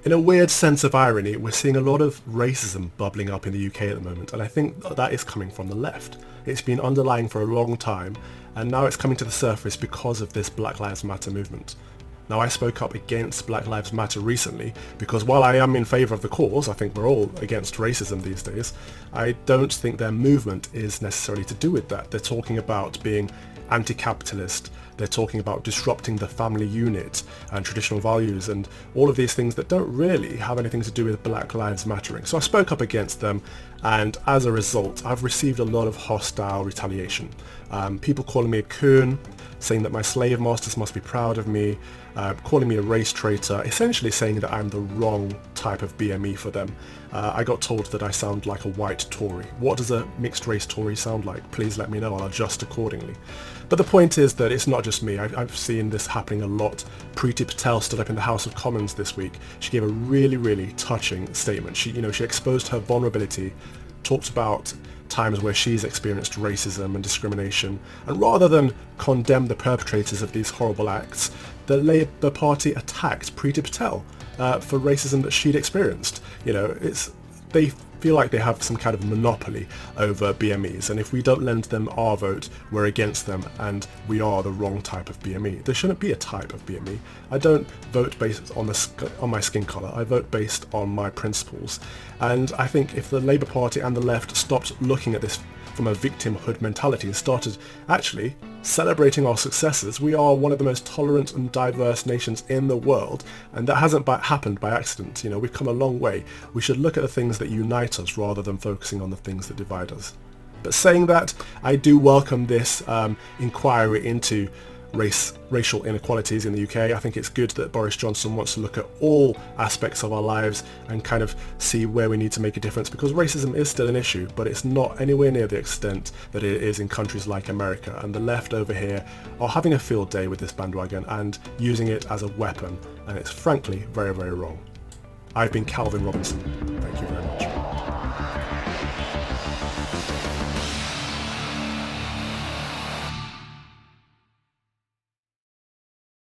In a weird sense of irony, we're seeing a lot of racism bubbling up in the UK at the moment, and I think that is coming from the left. It's been underlying for a long time, and now it's coming to the surface because of this Black Lives Matter movement. Now, I spoke up against Black Lives Matter recently because while I am in favour of the cause, I think we're all against racism these days, I don't think their movement is necessarily to do with that. They're talking about being anti-capitalist, they're talking about disrupting the family unit and traditional values and all of these things that don't really have anything to do with Black Lives Mattering. So I spoke up against them, and as a result I've received a lot of hostile retaliation. People calling me a coon, saying that my slave masters must be proud of me, calling me a race traitor, essentially saying that I'm the wrong type of BME for them. I got told that I sound like a white Tory. What does a mixed race Tory sound like? Please let me know, I'll adjust accordingly. But the point is that it's not just me. I've seen this happening a lot. Priti Patel stood up in the House of Commons this week. She gave a really, really touching statement. She exposed her vulnerability, talked about times where she's experienced racism and discrimination, and rather than condemn the perpetrators of these horrible acts, the Labour Party attacked Priti Patel for racism that she'd experienced. They feel like they have some kind of monopoly over BMEs, and if we don't lend them our vote, we're against them, and we are the wrong type of BME. There shouldn't be a type of BME. I don't vote based on my skin colour. I vote based on my principles. And I think if the Labour Party and the left stopped looking at this from a victimhood mentality and started actually celebrating our successes, we are one of the most tolerant and diverse nations in the world, and that hasn't happened by accident. We've come a long way. We should look at the things that unite us rather than focusing on the things that divide us. But saying that, I do welcome this inquiry into racial inequalities in the UK. I think it's good that Boris Johnson wants to look at all aspects of our lives and kind of see where we need to make a difference, because racism is still an issue, but it's not anywhere near the extent that it is in countries like America, and the left over here are having a field day with this bandwagon and using it as a weapon, and it's frankly very, very wrong. I've been Calvin Robinson.